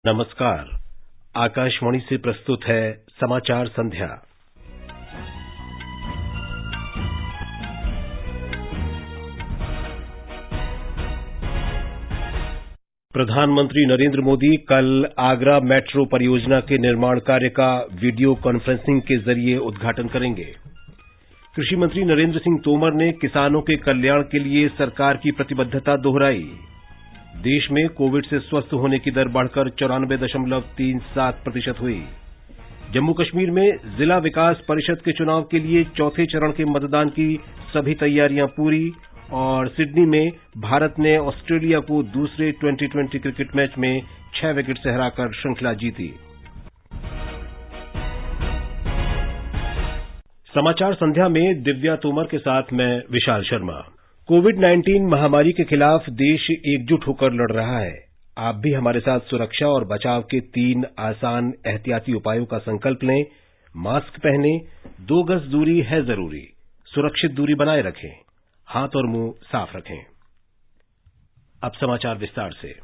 नमस्कार। आकाशवाणी से प्रस्तुत है समाचार संध्या। प्रधानमंत्री नरेंद्र मोदी कल आगरा मेट्रो परियोजना के निर्माण कार्य का वीडियो कॉन्फ्रेंसिंग के जरिए उद्घाटन करेंगे। कृषि मंत्री नरेंद्र सिंह तोमर ने किसानों के कल्याण के लिए सरकार की प्रतिबद्धता दोहराई। देश में कोविड से स्वस्थ होने की दर बढ़कर 94.37% हुई। जम्मू कश्मीर में जिला विकास परिषद के चुनाव के लिए चौथे चरण के मतदान की सभी तैयारियां पूरी और सिडनी में भारत ने ऑस्ट्रेलिया को दूसरे T20 क्रिकेट मैच में 6 विकेट से हराकर श्रृंखला जीती। समाचार संध्या में दिव्या तोमर के साथ मैं विशाल शर्मा। कोविड-19 महामारी के खिलाफ देश एकजुट होकर लड़ रहा है। आप भी हमारे साथ सुरक्षा और बचाव के 3 आसान एहतियाती उपायों का संकल्प लें। मास्क पहनें, 2 गज दूरी है जरूरी, सुरक्षित दूरी बनाए रखें, हाथ और मुंह साफ रखें। अब समाचार विस्तार से।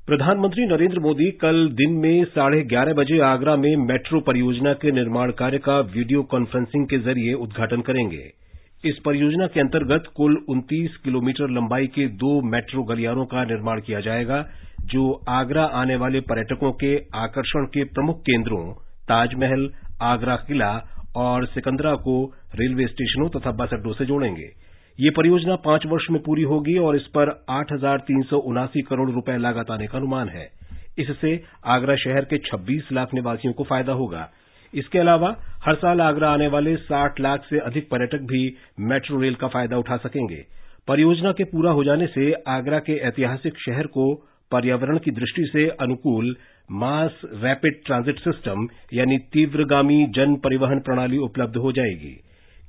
प्रधानमंत्री नरेंद्र मोदी कल दिन में 11:30 बजे आगरा में मेट्रो परियोजना के निर्माण कार्य का वीडियो कॉन्फ्रेंसिंग के जरिए उद्घाटन करेंगे। इस परियोजना के अंतर्गत कुल 29 किलोमीटर लंबाई के 2 मेट्रो गलियारों का निर्माण किया जाएगा, जो आगरा आने वाले पर्यटकों के आकर्षण के प्रमुख केंद्रों ताजमहल, आगरा किला और सिकंदरा को रेलवे स्टेशनों तथा बस अड्डों से जोड़ेंगे। ये परियोजना 5 वर्ष में पूरी होगी और इस पर 8,379 करोड़ रुपए लागत आने का अनुमान है। इससे आगरा शहर के 26 लाख निवासियों को फायदा होगा। इसके अलावा हर साल आगरा आने वाले 60 लाख से अधिक पर्यटक भी मेट्रो रेल का फायदा उठा सकेंगे। परियोजना के पूरा हो जाने से आगरा के ऐतिहासिक शहर को पर्यावरण की दृष्टि से अनुकूल मास रैपिड ट्रांजिट सिस्टम यानी तीव्रगामी जन परिवहन प्रणाली उपलब्ध हो जाएगी।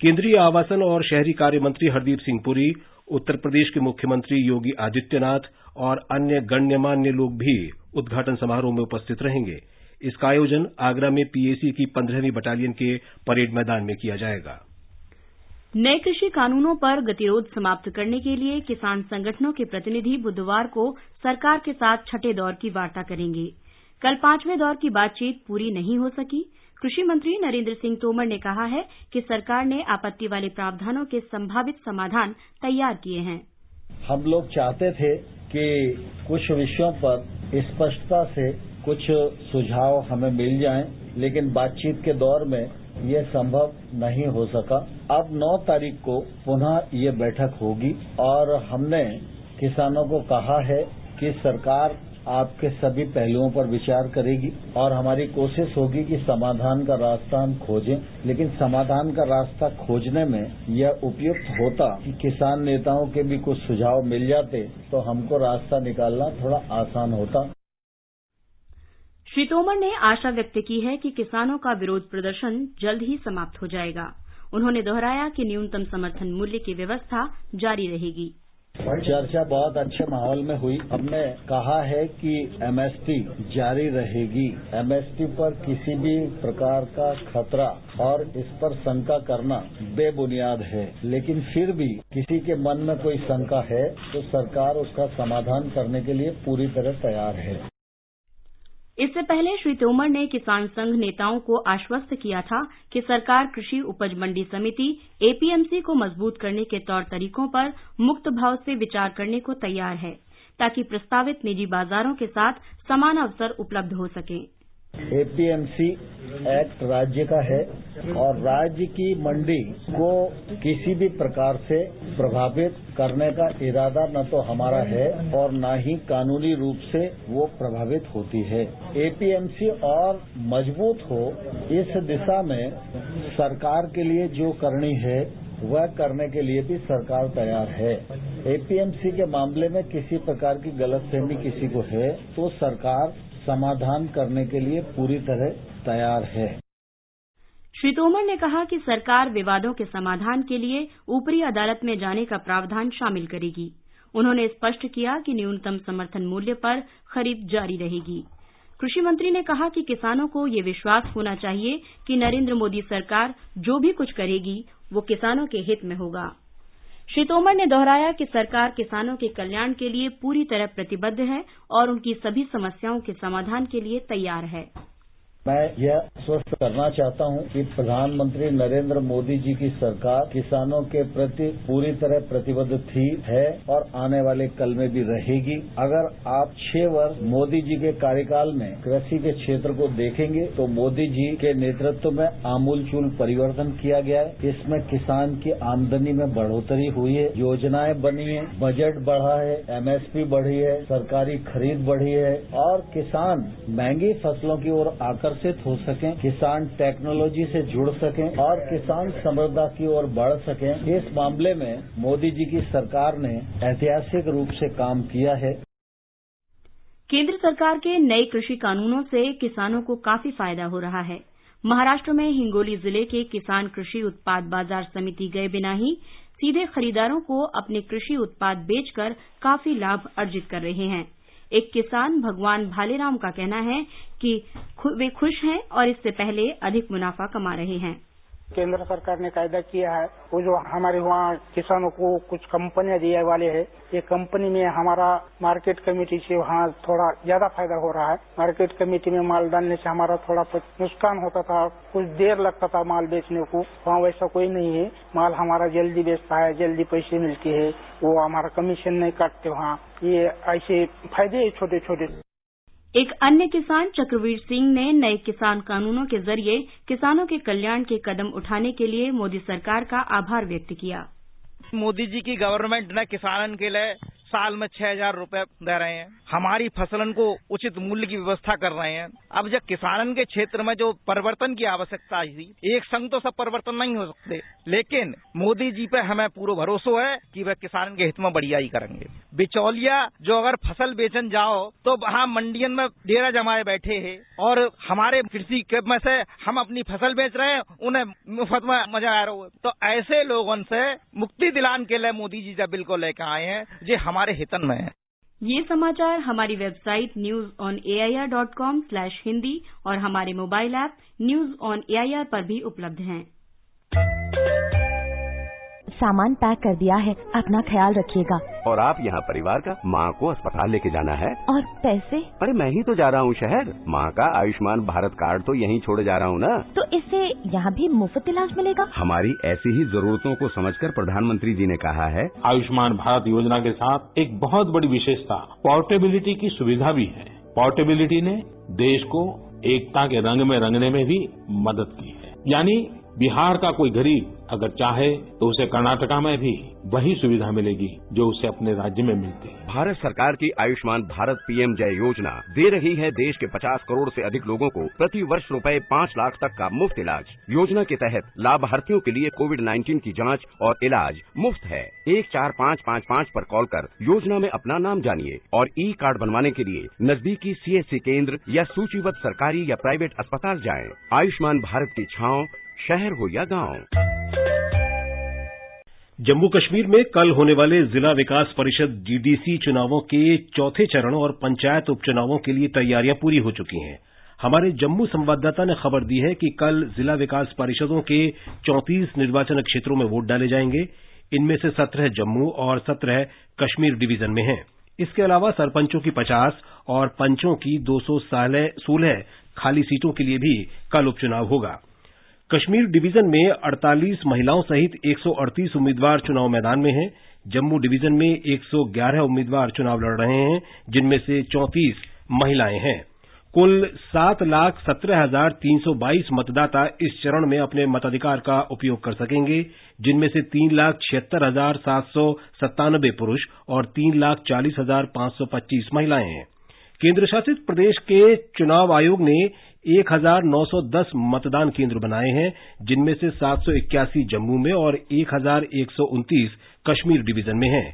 केंद्रीय आवासन और शहरी कार्य मंत्री हरदीप सिंह पुरी, उत्तर प्रदेश के मुख्यमंत्री योगी आदित्यनाथ और अन्य गण्यमान्य लोग भी उद्घाटन समारोह में उपस्थित रहेंगे। इसका आयोजन आगरा में पीएसी की 15वीं बटालियन के परेड मैदान में किया जाएगा। नए कृषि कानूनों पर गतिरोध समाप्त करने के लिए किसान संगठनों के प्रतिनिधि बुधवार को सरकार के साथ छठे दौर की वार्ता करेंगे। कल 5वें दौर की बातचीत पूरी नहीं हो सकी। कृषि मंत्री नरेंद्र सिंह तोमर ने कहा है कि सरकार ने आपत्ति वाले प्रावधानों के संभावित समाधान तैयार किए हैं। हम लोग चाहते थे कि कुछ विषयों पर स्पष्टता से कुछ सुझाव हमें मिल जाएं, लेकिन बातचीत के दौर में ये संभव नहीं हो सका। अब 9 तारीख को पुनः ये बैठक होगी और हमने किसानों को कहा है कि सरकार आपके सभी पहलुओं पर विचार करेगी और हमारी कोशिश होगी कि समाधान का रास्ता हम खोजें, लेकिन समाधान का रास्ता खोजने में यह उपयुक्त होता कि किसान नेताओं के भी कुछ सुझाव मिल जाते तो हमको रास्ता निकालना थोड़ा आसान होता। श्री तोमर ने आशा व्यक्त की है कि किसानों का विरोध प्रदर्शन जल्द ही समाप्त हो जाएगा। उन्होंने दोहराया कि न्यूनतम समर्थन मूल्य की व्यवस्था जारी रहेगी। चर्चा बहुत अच्छे माहौल में हुई। हमने कहा है कि एमएसपी जारी रहेगी। एमएसपी पर किसी भी प्रकार का खतरा और इस पर शंका करना बेबुनियाद है, लेकिन फिर भी किसी के मन में कोई शंका है तो सरकार उसका समाधान करने के लिए पूरी तरह तैयार है। इससे पहले श्री तोमर ने किसान संघ नेताओं को आश्वस्त किया था कि सरकार कृषि उपज मंडी समिति एपीएमसी को मजबूत करने के तौर तरीकों पर मुक्त भाव से विचार करने को तैयार है, ताकि प्रस्तावित निजी बाजारों के साथ समान अवसर उपलब्ध हो सकें। एपीएमसी एक्ट राज्य का है और राज्य की मंडी को किसी भी प्रकार से प्रभावित करने का इरादा न तो हमारा है और न ही कानूनी रूप से वो प्रभावित होती है। एपीएमसी और मजबूत हो, इस दिशा में सरकार के लिए जो करनी है वह करने के लिए भी सरकार तैयार है। एपीएमसी के मामले में किसी प्रकार की गलतफहमी किसी को है तो सरकार समाधान करने के लिए पूरी तरह तैयार है। श्री तोमर ने कहा कि सरकार विवादों के समाधान के लिए ऊपरी अदालत में जाने का प्रावधान शामिल करेगी। उन्होंने स्पष्ट किया कि न्यूनतम समर्थन मूल्य पर खरीद जारी रहेगी। कृषि मंत्री ने कहा कि किसानों को ये विश्वास होना चाहिए कि नरेंद्र मोदी सरकार जो भी कुछ करेगी वो किसानों के हित में होगा। श्री तोमर ने दोहराया कि सरकार किसानों के कल्याण के लिए पूरी तरह प्रतिबद्ध है और उनकी सभी समस्याओं के समाधान के लिए तैयार है। मैं यह आश्वस्त करना चाहता हूं कि प्रधानमंत्री नरेंद्र मोदी जी की सरकार किसानों के प्रति पूरी तरह प्रतिबद्ध थी, है और आने वाले कल में भी रहेगी। अगर आप 6 वर्ष मोदी जी के कार्यकाल में कृषि के क्षेत्र को देखेंगे तो मोदी जी के नेतृत्व में आमूलचूल परिवर्तन किया गया है। इसमें किसान की आमदनी में बढ़ोतरी हुई है, योजनाएं बनी है, बजट बढ़ा है, MSP बढ़ी है, सरकारी खरीद बढ़ी है और किसान महंगी फसलों की ओर आकर्षित हो सकें, किसान टेक्नोलॉजी से जुड़ सकें और किसान समृद्धि की ओर बढ़ सकें। इस मामले में मोदी जी की सरकार ने ऐतिहासिक रूप से काम किया है। केंद्र सरकार के नए कृषि कानूनों से किसानों को काफी फायदा हो रहा है। महाराष्ट्र में हिंगोली जिले के किसान कृषि उत्पाद बाजार समिति गए बिना ही सीधे खरीदारों को अपने कृषि उत्पाद बेचकर काफी लाभ अर्जित कर रहे हैं। एक किसान भगवान भालेराम का कहना है कि वे खुश हैं और इससे पहले अधिक मुनाफा कमा रहे हैं। केंद्र सरकार ने कायदा किया है, वो जो हमारे वहाँ किसानों को कुछ कंपनियां दिए वाले है, ये कंपनी में हमारा मार्केट कमेटी से वहाँ थोड़ा ज्यादा फायदा हो रहा है। मार्केट कमेटी में माल डालने से हमारा थोड़ा नुकसान होता था, कुछ देर लगता था माल बेचने को, वहाँ वैसा कोई नहीं है। माल हमारा जल्दी बेचता है, जल्दी पैसे मिलते हैं, वो हमारा कमीशन नहीं काटते वहाँ। ये ऐसे फायदे छोटे छोटे। एक अन्य किसान चक्रवीर सिंह ने नए किसान कानूनों के जरिए किसानों के कल्याण के कदम उठाने के लिए मोदी सरकार का आभार व्यक्त किया। मोदी जी की गवर्नमेंट ने किसानों के लिए साल में 6,000 रुपए दे रहे हैं, हमारी फसलन को उचित मूल्य की व्यवस्था कर रहे हैं। अब जब किसानन के क्षेत्र में जो परिवर्तन की आवश्यकता थी, एक संग तो सब परिवर्तन नहीं हो सकते, लेकिन मोदी जी पे हमें पूरा भरोसा है कि वह किसान के हित में बढ़िया ही करेंगे। बिचौलिया जो अगर फसल बेचन जाओ तो वहाँ मंडियन में डेरा जमाए बैठे हैं और हमारे कृषि के में से हम अपनी फसल बेच रहे हैं, उन्हें मुफ्त में मजा आ रहा है। तो ऐसे लोगों से मुक्ति दिलाने के लिए मोदी जी जब बिल को लेकर आए हैं, जो हमारे हितन में है। ये समाचार हमारी वेबसाइट newsonair.com/hindi और हमारे mobile app news on AIR पर भी उपलब्ध हैं। सामान पैक कर दिया है, अपना ख्याल रखिएगा। और आप यहाँ परिवार का माँ को अस्पताल लेके जाना है। और पैसे? अरे मैं ही तो जा रहा हूँ शहर, माँ का आयुष्मान भारत कार्ड तो यहीं छोड़े जा रहा हूँ ना। तो इससे यहाँ भी मुफ्त इलाज मिलेगा? हमारी ऐसी ही जरूरतों को समझकर प्रधानमंत्री जी ने कहा है। आयुष्मान भारत योजना के साथ एक बहुत बड़ी विशेषता पोर्टेबिलिटी की सुविधा भी है। पोर्टेबिलिटी ने देश को एकता के रंग में रंगने में भी मदद की है। यानी बिहार का कोई गरीब अगर चाहे तो उसे कर्नाटका में भी वही सुविधा मिलेगी जो उसे अपने राज्य में मिलती है। भारत सरकार की आयुष्मान भारत PM जय योजना दे रही है देश के 50 करोड़ से अधिक लोगों को प्रति वर्ष रुपए 5 लाख तक का मुफ्त इलाज। योजना के तहत लाभार्थियों के लिए कोविड-19 की जांच और इलाज मुफ्त है। 14555 पर कॉल कर योजना में अपना नाम जानिए और E-कार्ड बनवाने के लिए नजदीकी CSC केंद्र या सूचीबद्ध सरकारी या प्राइवेट अस्पताल जाएं। आयुष्मान भारत की छांव शहर हो या गांव। जम्मू कश्मीर में कल होने वाले जिला विकास परिषद GDC चुनावों के चौथे चरण और पंचायत उपचुनावों के लिए तैयारियां पूरी हो चुकी हैं। हमारे जम्मू संवाददाता ने खबर दी है कि कल जिला विकास परिषदों के 34 निर्वाचन क्षेत्रों में वोट डाले जाएंगे। इनमें से 17 जम्मू और 17 कश्मीर डिवीजन में हैं। इसके अलावा सरपंचों की 50 और पंचों की 216 खाली सीटों के लिए भी कल उपचुनाव होगा। कश्मीर डिवीजन में 48 महिलाओं सहित 138 उम्मीदवार चुनाव मैदान में हैं। जम्मू डिवीजन में 111 उम्मीदवार चुनाव लड़ रहे हैं, जिनमें से 34 महिलाएं हैं। कुल 7,17,322 मतदाता इस चरण में अपने मताधिकार का उपयोग कर सकेंगे, जिनमें से 3,76,797 पुरुष और 3,40,525 महिलाएं हैं। केंद्र शासित प्रदेश के चुनाव आयोग ने 1,910 मतदान केंद्र बनाए हैं, जिनमें से 781 जम्मू में और 1,129 कश्मीर डिवीजन में हैं।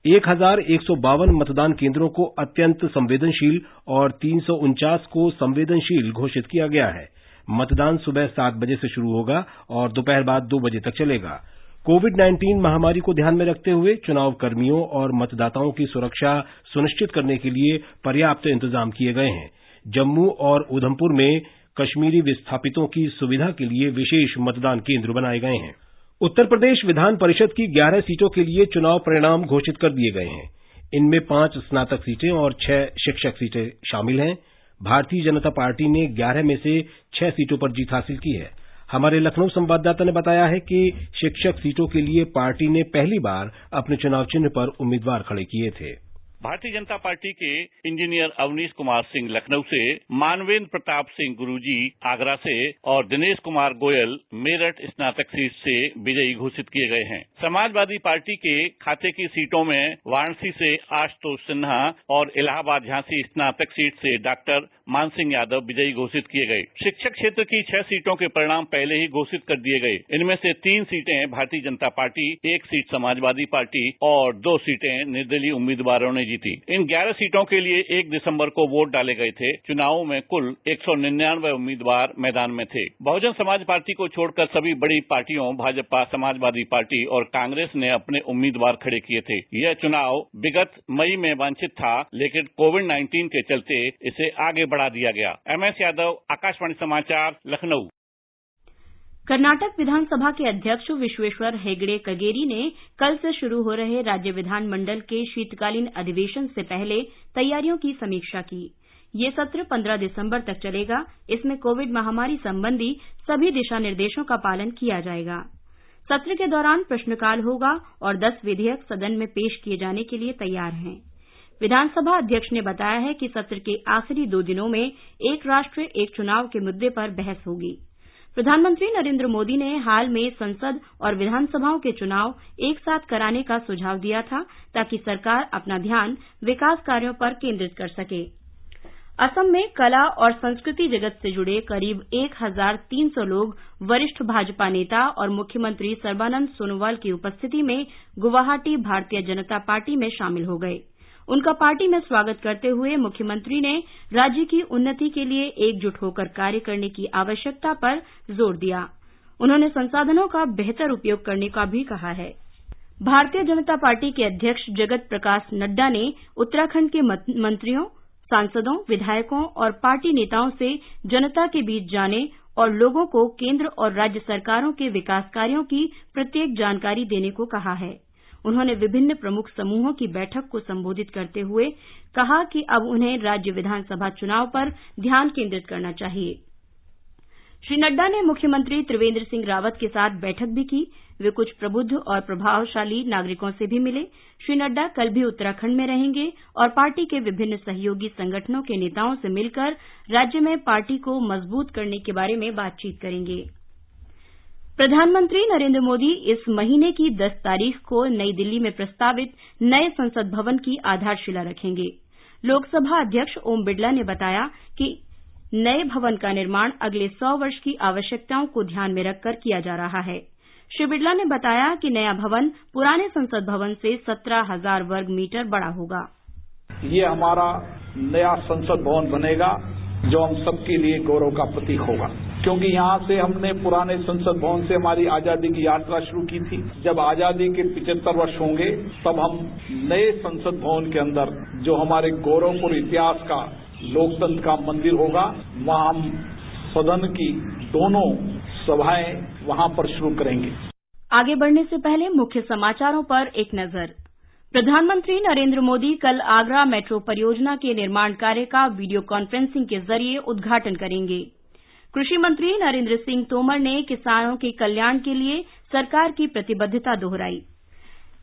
1,152 मतदान केंद्रों को अत्यंत संवेदनशील और 349 को संवेदनशील घोषित किया गया है। मतदान सुबह 7 बजे से शुरू होगा और दोपहर बाद 2 बजे तक चलेगा। कोविड-19 महामारी को ध्यान में रखते हुए चुनाव कर्मियों और मतदाताओं की सुरक्षा सुनिश्चित करने के लिए पर्याप्त इंतजाम किए गए हैं। जम्मू और उधमपुर में कश्मीरी विस्थापितों की सुविधा के लिए विशेष मतदान केंद्र बनाए गए हैं। उत्तर प्रदेश विधान परिषद की 11 सीटों के लिए चुनाव परिणाम घोषित कर दिए गए हैं। इनमें 5 स्नातक सीटें और 6 शिक्षक सीटें शामिल हैं। भारतीय जनता पार्टी ने 11 में से 6 सीटों पर जीत हासिल की है। हमारे लखनऊ संवाददाता ने बताया है कि शिक्षक सीटों के लिए पार्टी ने पहली बार अपने चुनाव चिन्ह पर उम्मीदवार खड़े किए थे। भारतीय जनता पार्टी के इंजीनियर अवनीश कुमार सिंह लखनऊ से, मानवेंद्र प्रताप सिंह गुरुजी आगरा से और दिनेश कुमार गोयल मेरठ स्नातक सीट से विजयी घोषित किए गए हैं। समाजवादी पार्टी के खाते की सीटों में वाराणसी से आशुतोष सिन्हा और इलाहाबाद झांसी स्नातक सीट से डॉक्टर मान सिंह यादव विजयी घोषित किए गए। शिक्षक क्षेत्र की 6 सीटों के परिणाम पहले ही घोषित कर दिए गए। इनमें से 3 सीटें Bharatiya Janata party, 1 seat Samajwadi party और 2 सीटें निर्दलीय उम्मीदवारों ने जीती। इन 11 सीटों के लिए 1 दिसंबर को वोट डाले गए थे। चुनाव में कुल 199 उम्मीदवार मैदान में थे। बहुजन समाज पार्टी को छोड़कर सभी बड़ी पार्टियों भाजपा, समाजवादी पार्टी और कांग्रेस ने अपने उम्मीदवार खड़े किए थे। यह चुनाव विगत मई में वांछित था, लेकिन कोविड-19 के चलते इसे आगे बढ़ा दिया गया। MS यादव, आकाशवाणी समाचार, लखनऊ। कर्नाटक विधानसभा के अध्यक्ष विश्वेश्वर हेगड़े कगेरी ने कल से शुरू हो रहे राज्य विधानमंडल के शीतकालीन अधिवेशन से पहले तैयारियों की समीक्षा की। ये सत्र 15 दिसंबर तक चलेगा। इसमें कोविड महामारी संबंधी सभी दिशा निर्देशों का पालन किया जाएगा। सत्र के दौरान प्रश्नकाल होगा और 10 विधेयक सदन में पेश किए जाने के लिए तैयार हैं। विधानसभा अध्यक्ष ने बताया है कि सत्र के आखिरी 2 दिनों में एक राष्ट्र एक चुनाव के मुद्दे पर बहस होगी। प्रधानमंत्री नरेंद्र मोदी ने हाल में संसद और विधानसभाओं के चुनाव एक साथ कराने का सुझाव दिया था, ताकि सरकार अपना ध्यान विकास कार्यों पर केंद्रित कर सके। असम में कला और संस्कृति जगत से जुड़े करीब 1300 लोग वरिष्ठ भाजपा नेता और मुख्यमंत्री सर्बानंद सोनोवाल की उपस्थिति में गुवाहाटी भारतीय जनता पार्टी में शामिल हो गए। उनका पार्टी में स्वागत करते हुए मुख्यमंत्री ने राज्य की उन्नति के लिए एकजुट होकर कार्य करने की आवश्यकता पर जोर दिया। उन्होंने संसाधनों का बेहतर उपयोग करने का भी कहा है। भारतीय जनता पार्टी के अध्यक्ष जगत प्रकाश नड्डा ने उत्तराखंड के मंत्रियों, सांसदों, विधायकों और पार्टी नेताओं से जनता के बीच जाने और लोगों को केंद्र और राज्य सरकारों के विकास कार्यों की प्रत्येक जानकारी देने को कहा है। उन्होंने विभिन्न प्रमुख समूहों की बैठक को संबोधित करते हुए कहा कि अब उन्हें राज्य विधानसभा चुनाव पर ध्यान केंद्रित करना चाहिए। श्री नड्डा ने मुख्यमंत्री त्रिवेंद्र सिंह रावत के साथ बैठक भी की। वे कुछ प्रबुद्ध और प्रभावशाली नागरिकों से भी मिले। श्री नड्डा कल भी उत्तराखंड में रहेंगे और पार्टी के विभिन्न सहयोगी संगठनों के नेताओं से मिलकर राज्य में पार्टी को मजबूत करने के बारे में बातचीत करेंगे। प्रधानमंत्री नरेंद्र मोदी इस महीने की 10 तारीख को नई दिल्ली में प्रस्तावित नए संसद भवन की आधारशिला रखेंगे। लोकसभा अध्यक्ष ओम बिड़ला ने बताया कि नए भवन का निर्माण अगले 100 वर्ष की आवश्यकताओं को ध्यान में रखकर किया जा रहा है। श्री बिड़ला ने बताया कि नया भवन पुराने संसद भवन से 17,000 वर्ग मीटर बड़ा होगा। ये हमारा नया संसद भवन बनेगा, जो हम सबके लिए गौरव का प्रतीक होगा, क्योंकि यहाँ से हमने पुराने संसद भवन से हमारी आजादी की यात्रा शुरू की थी। जब आजादी के 75 वर्ष होंगे, तब हम नए संसद भवन के अंदर जो हमारे गौरवपूर्ण इतिहास का लोकतंत्र का मंदिर होगा, वहाँ हम सदन की दोनों सभाएं वहाँ पर शुरू करेंगे। आगे बढ़ने से पहले मुख्य समाचारों पर एक नजर। प्रधानमंत्री नरेंद्र मोदी कल आगरा मेट्रो परियोजना के निर्माण कार्य का वीडियो कॉन्फ्रेंसिंग के जरिए उद्घाटन करेंगे। कृषि मंत्री नरेंद्र सिंह तोमर ने किसानों के कल्याण के लिए सरकार की प्रतिबद्धता दोहराई।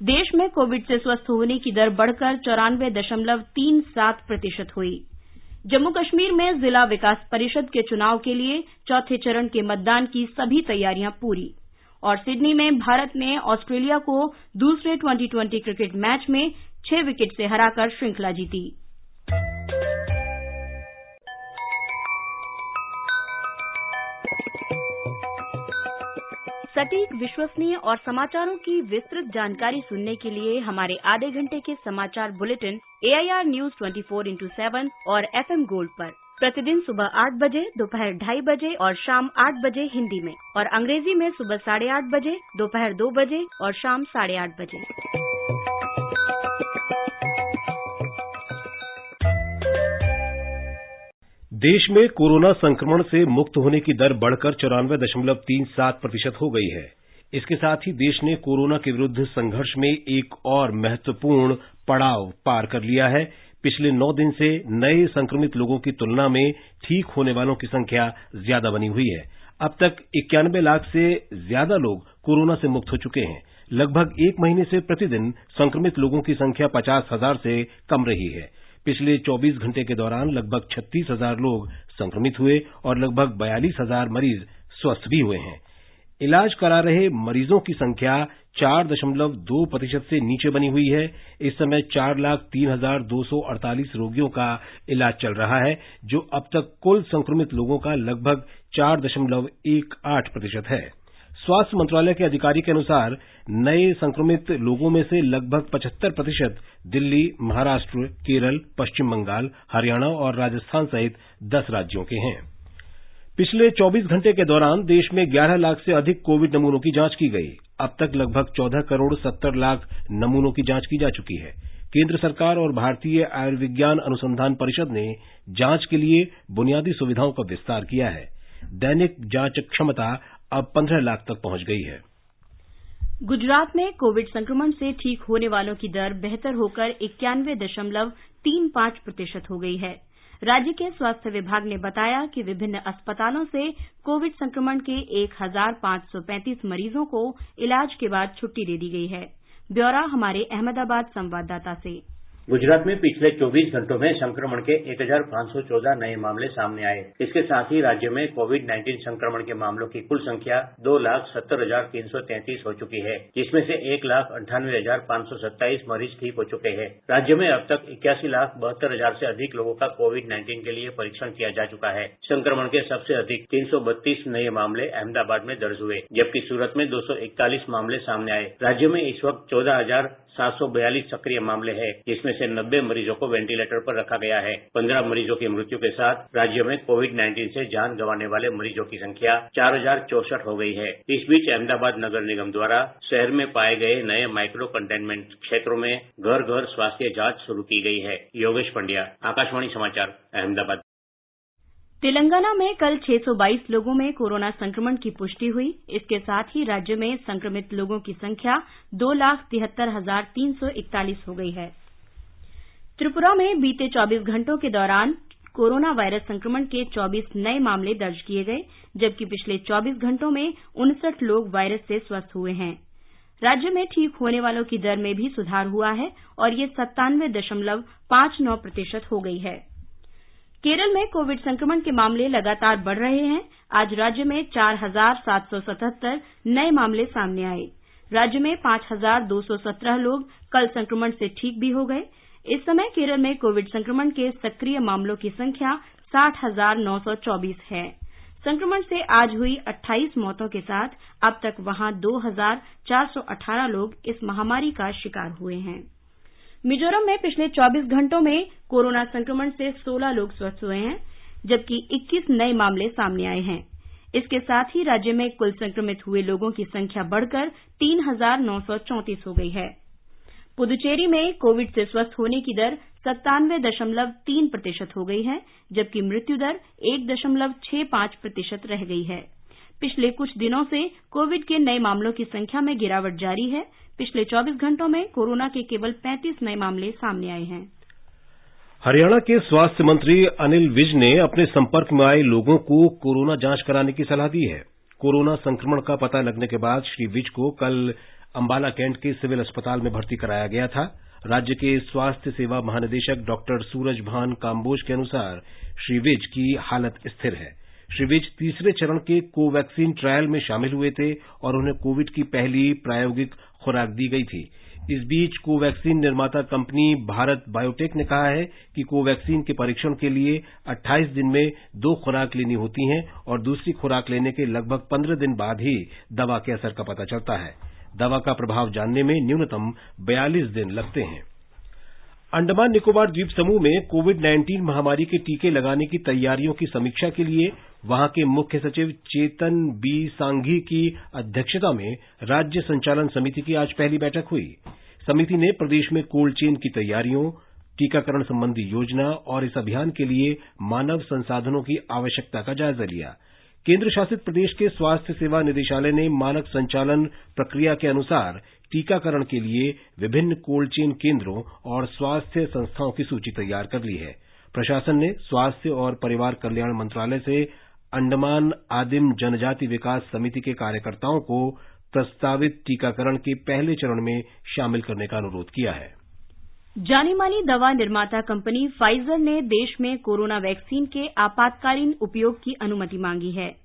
देश में कोविड से स्वस्थ होने की दर बढ़कर 94.37% हुई। जम्मू कश्मीर में जिला विकास परिषद के चुनाव के लिए चौथे चरण के मतदान की सभी तैयारियां पूरी। और सिडनी में भारत ने ऑस्ट्रेलिया को दूसरे T20 क्रिकेट मैच में 6 विकेट से हराकर श्रृंखला जीती। सटीक, विश्वसनीय और समाचारों की विस्तृत जानकारी सुनने के लिए हमारे आधे घंटे के समाचार बुलेटिन AIR न्यूज 24x7 और FM गोल्ड पर प्रतिदिन सुबह 8 बजे, दोपहर 2:30 बजे और शाम 8 बजे हिंदी में, और अंग्रेजी में सुबह 8:30 बजे, दोपहर 2 बजे और शाम 8:30 बजे। देश में कोरोना संक्रमण से मुक्त होने की दर बढ़कर 94.37% हो गई है। इसके साथ ही देश ने कोरोना के विरुद्ध संघर्ष में एक और महत्वपूर्ण पड़ाव पार कर लिया है। पिछले 9 दिन से नए संक्रमित लोगों की तुलना में ठीक होने वालों की संख्या ज्यादा बनी हुई है। अब तक 91 लाख से ज्यादा लोग कोरोना से मुक्त हो चुके हैं। लगभग 1 महीने से प्रतिदिन संक्रमित लोगों की संख्या 50,000 से कम रही है। पिछले 24 घंटे के दौरान लगभग 36,000 लोग संक्रमित हुए और लगभग 42,000 मरीज स्वस्थ भी हुए हैं। इलाज करा रहे मरीजों की संख्या 4.2% से नीचे बनी हुई है। इस समय 4,03,248 रोगियों का इलाज चल रहा है, जो अब तक कुल संक्रमित लोगों का लगभग 4.18% है। स्वास्थ्य मंत्रालय के अधिकारी के अनुसार नए संक्रमित लोगों में से लगभग 75% दिल्ली, महाराष्ट्र, केरल, पश्चिम बंगाल, हरियाणा और राजस्थान सहित 10 राज्यों के हैं। पिछले 24 घंटे के दौरान देश में 11 लाख से अधिक कोविड नमूनों की जांच की गई। अब तक लगभग 14 करोड़ 70 लाख नमूनों की जांच की जा चुकी है। केंद्र सरकार और भारतीय आयुर्विज्ञान अनुसंधान परिषद ने जांच के लिए बुनियादी सुविधाओं का विस्तार किया है। दैनिक जांच क्षमता अब 15 लाख तक पहुंच गई है। गुजरात में कोविड संक्रमण से ठीक होने वालों की दर बेहतर होकर 91.35% हो गई है। राज्य के स्वास्थ्य विभाग ने बताया कि विभिन्न अस्पतालों से कोविड संक्रमण के 1,535 मरीजों को इलाज के बाद छुट्टी दे दी गई है। ब्यौरा हमारे अहमदाबाद संवाददाता से। गुजरात में पिछले 24 घंटों में संक्रमण के 1,514 नए मामले सामने आए। इसके साथ ही राज्य में कोविड-19 संक्रमण के मामलों की कुल संख्या 2,70,333 हो चुकी है, जिसमें से 1,98,527 मरीज ठीक हो चुके हैं। राज्य में अब तक 81,72,000 से अधिक लोगों का कोविड-19 के लिए परीक्षण किया जा चुका है। संक्रमण के सबसे अधिक 332 नए मामले अहमदाबाद में दर्ज हुए, जबकि सूरत में 241 मामले सामने आए। राज्य में इस वक्त 14,742 सक्रिय मामले हैं, जिसमें से 90 मरीजों को वेंटिलेटर पर रखा गया है। 15 मरीजों की मृत्यु के साथ राज्य में कोविड-19 से जान गंवाने वाले मरीजों की संख्या 4,064 हो गई है। इस बीच अहमदाबाद नगर निगम द्वारा शहर में पाए गए नए माइक्रो कंटेनमेंट क्षेत्रों में घर घर स्वास्थ्य जांच शुरू की गई है। योगेश पंड्या, आकाशवाणी समाचार, अहमदाबाद। तेलंगाना में कल 622 लोगों में कोरोना संक्रमण की पुष्टि हुई। इसके साथ ही राज्य में संक्रमित लोगों की संख्या 2,73,341 हो गई है। त्रिपुरा में बीते 24 घंटों के दौरान कोरोना वायरस संक्रमण के 24 नए मामले दर्ज किए गए, जबकि पिछले 24 घंटों में 59 लोग वायरस से स्वस्थ हुए हैं। राज्य में ठीक होने वालों की दर में भी सुधार हुआ है और ये 97.59% हो गई है। केरल में कोविड संक्रमण के मामले लगातार बढ़ रहे हैं। आज राज्य में 4,777 नए मामले सामने आए। राज्य में 5,217 लोग कल संक्रमण से ठीक भी हो गए। इस समय केरल में कोविड संक्रमण के सक्रिय मामलों की संख्या 60,924 है। संक्रमण से आज हुई 28 मौतों के साथ अब तक वहां 2,418 लोग इस महामारी का शिकार हुए हैं। मिजोरम में पिछले 24 घंटों में कोरोना संक्रमण से 16 लोग स्वस्थ हुए हैं, जबकि 21 नए मामले सामने आए हैं। इसके साथ ही राज्य में कुल संक्रमित हुए लोगों की संख्या बढ़कर 3,934 हो गई है। पुदुचेरी में कोविड से स्वस्थ होने की दर 97.3% हो गई है, जबकि मृत्यु दर 1.65% रह गई है। पिछले कुछ दिनों से कोविड के नए मामलों की संख्या में गिरावट जारी है। पिछले 24 घंटों में कोरोना के केवल 35 नए मामले सामने आए हैं। हरियाणा के स्वास्थ्य मंत्री अनिल विज ने अपने संपर्क में आए लोगों को कोरोना जांच कराने की सलाह दी है। कोरोना संक्रमण का पता लगने के बाद श्री विज को कल अंबाला कैंट के सिविल अस्पताल में भर्ती कराया गया था। राज्य के स्वास्थ्य सेवा महानिदेशक डॉक्टर सूरजभान काम्बोज के अनुसार श्री विज की हालत स्थिर है। श्री विज तीसरे चरण के कोवैक्सीन ट्रायल में शामिल हुए थे और उन्हें कोविड की पहली प्रायोगिक खुराक दी गई थी। इस बीच कोवैक्सीन निर्माता कंपनी भारत बायोटेक ने कहा है कि कोवैक्सीन के परीक्षण के लिए 28 दिन में 2 खुराक लेनी होती हैं और दूसरी खुराक लेने के लगभग 15 दिन बाद ही दवा के असर का पता चलता है। दवा का प्रभाव जानने में न्यूनतम 42 दिन लगते हैं। अंडमान निकोबार द्वीप समूह में कोविड-19 महामारी के टीके लगाने की तैयारियों की समीक्षा के लिए वहां के मुख्य सचिव चेतन बी सांघी की अध्यक्षता में राज्य संचालन समिति की आज पहली बैठक हुई। समिति ने प्रदेश में कोल्ड चेन की तैयारियों, टीकाकरण संबंधी योजना और इस अभियान के लिए मानव संसाधनों की आवश्यकता का जायजा लिया। केंद्र शासित प्रदेश के स्वास्थ्य सेवा निदेशालय ने मानक संचालन प्रक्रिया के अनुसार टीकाकरण के लिए विभिन्न कोल्ड चेन केंद्रों और स्वास्थ्य संस्थाओं की सूची तैयार कर ली है। प्रशासन ने स्वास्थ्य और परिवार कल्याण मंत्रालय से अंडमान आदिम जनजाति विकास समिति के कार्यकर्ताओं को प्रस्तावित टीकाकरण के पहले चरण में शामिल करने का अनुरोध किया है। जानी मानी दवा निर्माता कंपनी फाइजर ने देश में कोरोना वैक्सीन के आपातकालीन उपयोग की अनुमति मांगी है।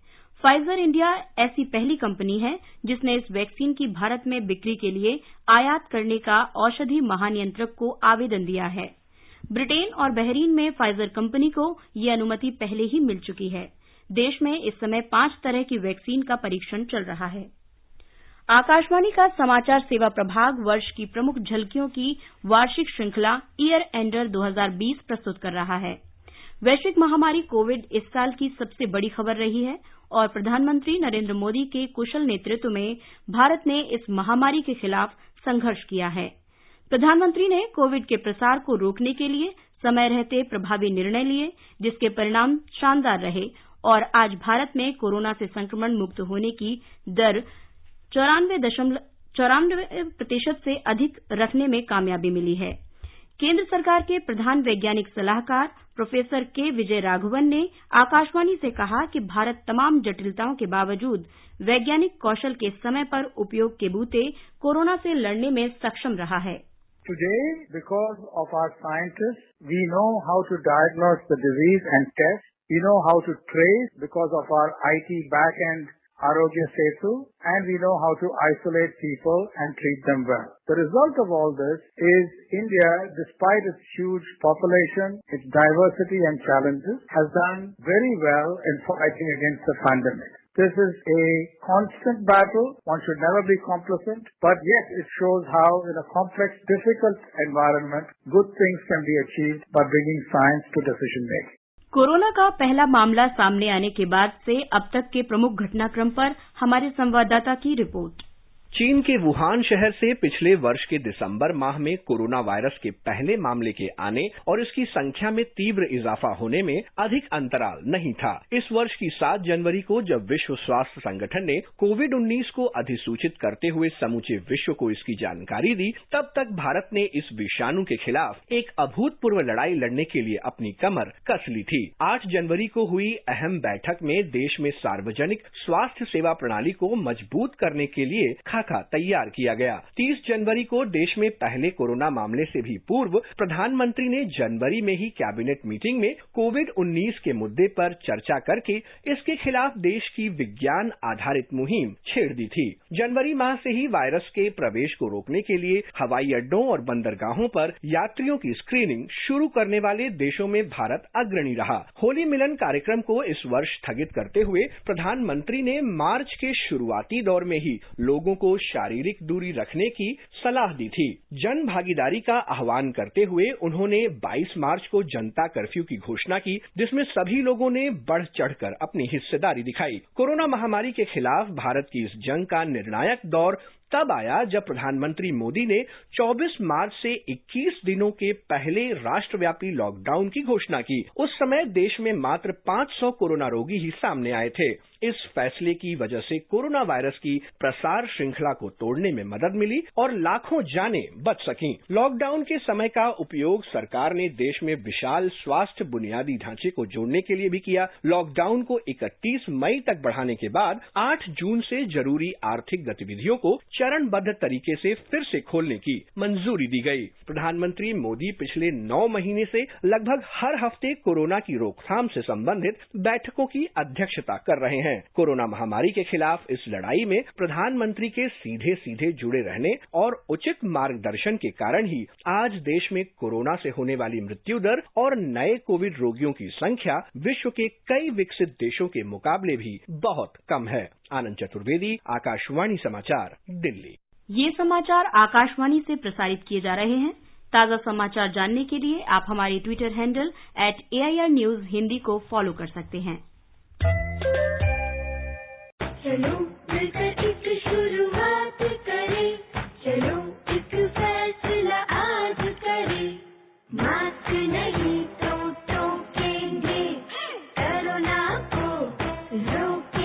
फाइजर इंडिया ऐसी पहली कंपनी है जिसने इस वैक्सीन की भारत में बिक्री के लिए आयात करने का औषधि महानियंत्रक को आवेदन दिया है। ब्रिटेन और बहरीन में फाइजर कंपनी को ये अनुमति पहले ही मिल चुकी है। देश में इस समय 5 तरह की वैक्सीन का परीक्षण चल रहा है। आकाशवाणी का समाचार सेवा प्रभाग वर्ष की प्रमुख झलकियों की वार्षिक श्रृंखला ईयर एंडर 2020 प्रस्तुत कर रहा है। वैश्विक महामारी कोविड इस साल की सबसे बड़ी खबर रही है और प्रधानमंत्री नरेंद्र मोदी के कुशल नेतृत्व में भारत ने इस महामारी के खिलाफ संघर्ष किया है। प्रधानमंत्री ने कोविड के प्रसार को रोकने के लिए समय रहते प्रभावी निर्णय लिए, जिसके परिणाम शानदार रहे और आज भारत में कोरोना से संक्रमण मुक्त होने की दर 94% से अधिक रखने में कामयाबी मिली है। केंद्र सरकार के प्रधान वैज्ञानिक सलाहकार प्रोफेसर के विजय राघवन ने आकाशवाणी से कहा कि भारत तमाम जटिलताओं के बावजूद वैज्ञानिक कौशल के समय पर उपयोग के बूते कोरोना से लड़ने में सक्षम रहा है। Today, because of our scientists, we know how to diagnose the disease and test. We know how to trace because of our IT back-end Arogya Setu, and we know how to isolate people and treat them well. The result of all this is India, despite its huge population, its diversity and challenges, has done very well in fighting against the pandemic. This is a constant battle. One should never be complacent, but yet it shows how in a complex, difficult environment, good things can be achieved by bringing science to decision making. Corona का पहला मामला सामने आने के बाद से अब तक के प्रमुख घटनाक्रम पर हमारे संवाददाता की रिपोर्ट। चीन के वुहान शहर से पिछले वर्ष के दिसंबर माह में कोरोना वायरस के पहले मामले के आने और इसकी संख्या में तीव्र इजाफा होने में अधिक अंतराल नहीं था। इस वर्ष की 7 जनवरी को जब विश्व स्वास्थ्य संगठन ने कोविड-19 को अधिसूचित करते हुए समूचे विश्व को इसकी जानकारी दी, तब तक भारत ने इस विषाणु के खिलाफ एक अभूतपूर्व लड़ाई लड़ने के लिए अपनी कमर कस ली थी। 8 जनवरी को हुई अहम बैठक में देश में सार्वजनिक स्वास्थ्य सेवा प्रणाली को मजबूत करने के लिए खाका तैयार किया गया। 30 जनवरी को देश में पहले कोरोना मामले से भी पूर्व प्रधानमंत्री ने जनवरी में ही कैबिनेट मीटिंग में कोविड-19 के मुद्दे पर चर्चा करके इसके खिलाफ देश की विज्ञान आधारित मुहिम छेड़ दी थी। जनवरी माह से ही वायरस के प्रवेश को रोकने के लिए हवाई अड्डों और बंदरगाहों पर यात्रियों की स्क्रीनिंग शुरू करने वाले देशों में भारत अग्रणी रहा। होली मिलन कार्यक्रम को इस वर्ष स्थगित करते हुए प्रधानमंत्री ने मार्च के शुरुआती दौर में ही लोगों को शारीरिक दूरी रखने की सलाह दी थी। जन भागीदारी का आह्वान करते हुए उन्होंने 22 मार्च को जनता कर्फ्यू की घोषणा की, जिसमें सभी लोगों ने बढ़ चढ़कर अपनी हिस्सेदारी दिखाई। कोरोना महामारी के खिलाफ भारत की इस जंग का निर्णायक दौर तब आया जब प्रधानमंत्री मोदी ने 24 मार्च से 21 दिनों के पहले राष्ट्रव्यापी लॉकडाउन की घोषणा की। उस समय देश में मात्र 500 कोरोना रोगी ही सामने आए थे। इस फैसले की वजह से कोरोना वायरस की प्रसार श्रृंखला को तोड़ने में मदद मिली और लाखों जानें बच सकीं। लॉकडाउन के समय का उपयोग सरकार ने देश में विशाल स्वास्थ्य बुनियादी ढांचे को जोड़ने के लिए भी किया। लॉकडाउन को 31 मई तक बढ़ाने के बाद 8 जून से जरूरी आर्थिक गतिविधियों को चरणबद्ध तरीके से फिर से खोलने की मंजूरी दी गई। प्रधानमंत्री मोदी पिछले 9 महीने से लगभग हर हफ्ते कोरोना की रोकथाम से संबंधित बैठकों की अध्यक्षता कर रहे हैं। कोरोना महामारी के खिलाफ इस लड़ाई में प्रधानमंत्री के सीधे सीधे जुड़े रहने और उचित मार्गदर्शन के कारण ही आज देश में कोरोना से होने वाली मृत्यु दर और नए कोविड रोगियों की संख्या विश्व के कई विकसित देशों के मुकाबले भी बहुत कम है। आनंद चतुर्वेदी, आकाशवाणी समाचार, दिल्ली। ये समाचार आकाशवाणी से प्रसारित किए जा रहे हैं। ताजा समाचार जानने के लिए आप हमारे Twitter handle @AIR News Hindi को फॉलो कर सकते हैं। चलो मिलकर एक शुरुआत करें, चलो एक फैसला आज करें, मास्क नहीं तो टोकेंगे, कोरोना को रोकेंगे।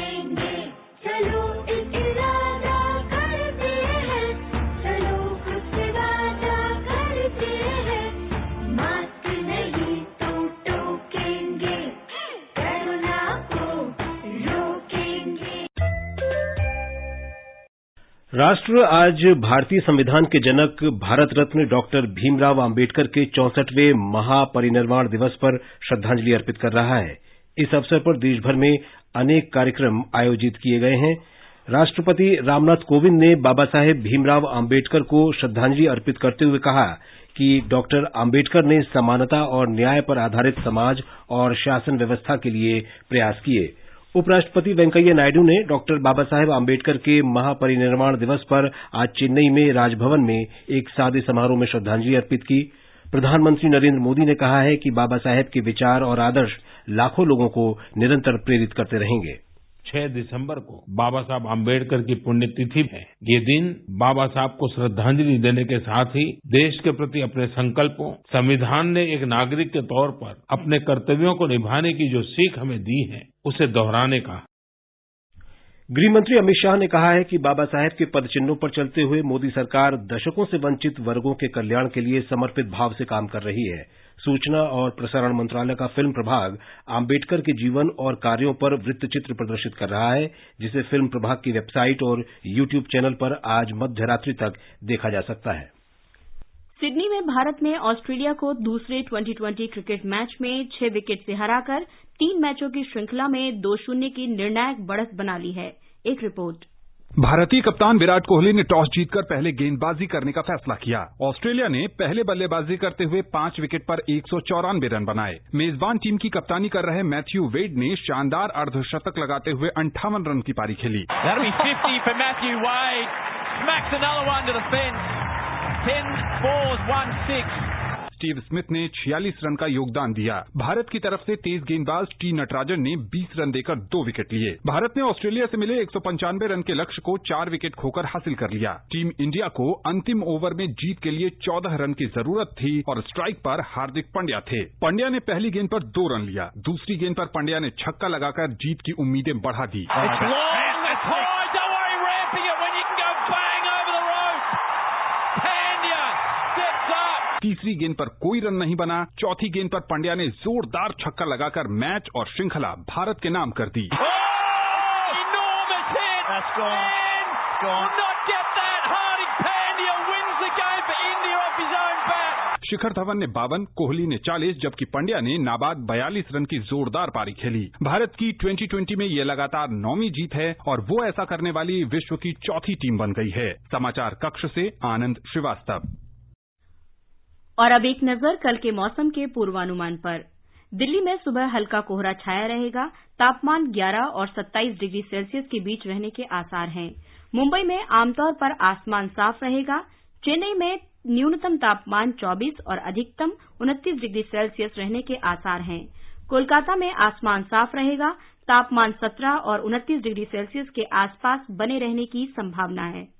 राष्ट्र आज भारतीय संविधान के जनक भारत रत्न डॉक्टर भीमराव आम्बेडकर के 64वें महापरिनिर्वाण दिवस पर श्रद्धांजलि अर्पित कर रहा है। इस अवसर पर देश भर में अनेक कार्यक्रम आयोजित किए गए हैं। राष्ट्रपति रामनाथ कोविंद ने बाबा साहेब भीमराव आम्बेडकर को श्रद्धांजलि अर्पित करते हुए कहा कि डॉक्टर आम्बेडकर ने समानता और न्याय पर आधारित समाज और शासन व्यवस्था के लिए प्रयास किए। उपराष्ट्रपति वेंकैया नायडू ने डॉक्टर बाबा साहेब आम्बेडकर के महापरिनिर्वाण दिवस पर आज चेन्नई में राजभवन में एक सादे समारोह में श्रद्धांजलि अर्पित की। प्रधानमंत्री नरेंद्र मोदी ने कहा है कि बाबा साहेब के विचार और आदर्श लाखों लोगों को निरंतर प्रेरित करते रहेंगे। 6 दिसंबर को बाबा साहब आम्बेडकर की पुण्यतिथि है। ये दिन बाबा साहब को श्रद्धांजलि देने के साथ ही देश के प्रति अपने संकल्पों, संविधान ने एक नागरिक के तौर पर अपने कर्तव्यों को निभाने की जो सीख हमें दी है, उसे दोहराने का। गृहमंत्री अमित शाह ने कहा है कि बाबा साहेब के पदचिन्हों पर चलते हुए मोदी सरकार दशकों से वंचित वर्गों के कल्याण के लिए समर्पित भाव से काम कर रही है। सूचना और प्रसारण मंत्रालय का फिल्म प्रभाग आम्बेडकर के जीवन और कार्यों पर वृत्तचित्र प्रदर्शित कर रहा है, जिसे फिल्म प्रभाग की वेबसाइट और यूट्यूब चैनल पर आज मध्यरात्रि तक देखा जा सकता है। सिडनी में भारत ने ऑस्ट्रेलिया को दूसरे T20 क्रिकेट मैच में 6 विकेट से हराकर 3 मैचों की श्रृंखला में 2-0 की निर्णायक बढ़त बना ली है। एक रिपोर्ट। भारतीय कप्तान विराट कोहली ने टॉस जीतकर पहले गेंदबाजी करने का फैसला किया। ऑस्ट्रेलिया ने पहले बल्लेबाजी करते हुए 5 विकेट पर 194 रन बनाए। मेजबान टीम की कप्तानी कर रहे मैथ्यू वेड ने शानदार अर्धशतक लगाते हुए 58 रन की पारी खेली। 10-4-1-6 स्टीव स्मिथ ने 46 रन का योगदान दिया। भारत की तरफ से तेज गेंदबाज टी नटराजन ने 20 रन देकर 2 विकेट लिए। भारत ने ऑस्ट्रेलिया से मिले 195 रन के लक्ष्य को 4 विकेट खोकर हासिल कर लिया। टीम इंडिया को अंतिम ओवर में जीत के लिए 14 रन की जरूरत थी और स्ट्राइक पर हार्दिक पांड्या थे। पांड्या ने पहली गेंद पर 2 रन लिया। दूसरी गेंद पर पांड्या ने छक्का लगाकर जीत की उम्मीदें बढ़ा दी। तीसरी गेंद पर कोई रन नहीं बना। चौथी गेंद पर पांड्या ने जोरदार छक्का लगाकर मैच और श्रृंखला भारत के नाम कर दी। शिखर धवन ने 52, कोहली ने 40, जबकि पांड्या ने नाबाद 42 रन की जोरदार पारी खेली। भारत की T20 में ये लगातार 9वीं जीत है और वो ऐसा करने वाली विश्व की 4थी टीम बन गई है। समाचार कक्ष से आनंद श्रीवास्तव। और अब एक नजर कल के मौसम के पूर्वानुमान पर। दिल्ली में सुबह हल्का कोहरा छाया रहेगा। तापमान 11 और 27 डिग्री सेल्सियस के बीच रहने के आसार हैं। मुंबई में आमतौर पर आसमान साफ रहेगा। चेन्नई में न्यूनतम तापमान 24 और अधिकतम 29 डिग्री सेल्सियस रहने के आसार हैं। कोलकाता में आसमान साफ रहेगा। तापमान 17 और 29 डिग्री सेल्सियस के आसपास बने रहने की संभावना है।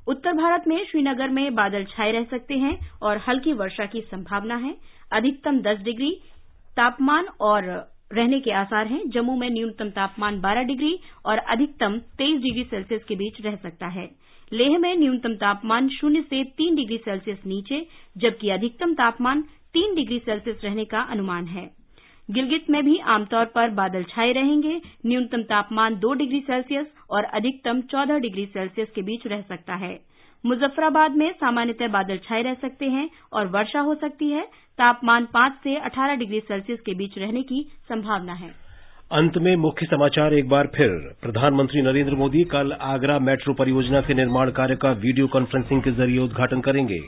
उत्तर भारत में श्रीनगर में बादल छाए रह सकते हैं और हल्की वर्षा की संभावना है। अधिकतम 10 डिग्री तापमान और रहने के आसार हैं। जम्मू में न्यूनतम तापमान 12 डिग्री और अधिकतम 23 डिग्री सेल्सियस के बीच रह सकता है। लेह में न्यूनतम तापमान 0 से 3 डिग्री सेल्सियस नीचे, जबकि अधिकतम तापमान 3 डिग्री सेल्सियस रहने का अनुमान है। गिलगित में भी आमतौर पर बादल छाए रहेंगे। न्यूनतम तापमान 2 डिग्री सेल्सियस और अधिकतम 14 डिग्री सेल्सियस के बीच रह सकता है। मुजफ्फराबाद में सामान्यतः बादल छाए रह सकते हैं और वर्षा हो सकती है। तापमान 5 से 18 डिग्री सेल्सियस के बीच रहने की संभावना है। अंत में मुख्य समाचार एक बार फिर। प्रधानमंत्री नरेंद्र मोदी कल आगरा मेट्रो परियोजना के निर्माण कार्य का वीडियो कॉन्फ्रेंसिंग के जरिए उद्घाटन करेंगे।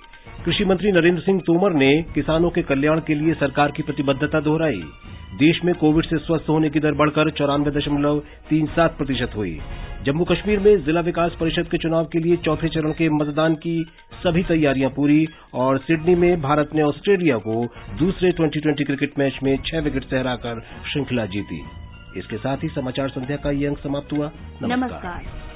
कृषि मंत्री नरेंद्र सिंह तोमर ने किसानों के कल्याण के लिए सरकार की प्रतिबद्धता दोहराई। देश में कोविड से स्वस्थ होने की दर बढ़कर 94.37% हुई। जम्मू कश्मीर में जिला विकास परिषद के चुनाव के लिए चौथे चरण के मतदान की सभी तैयारियां पूरी। और सिडनी में भारत ने ऑस्ट्रेलिया को दूसरे T20 क्रिकेट मैच में 6 विकेट से हराकर श्रृंखला जीती। इसके साथ ही समाचार संध्या का ये अंक समाप्त हुआ। नमस्कार।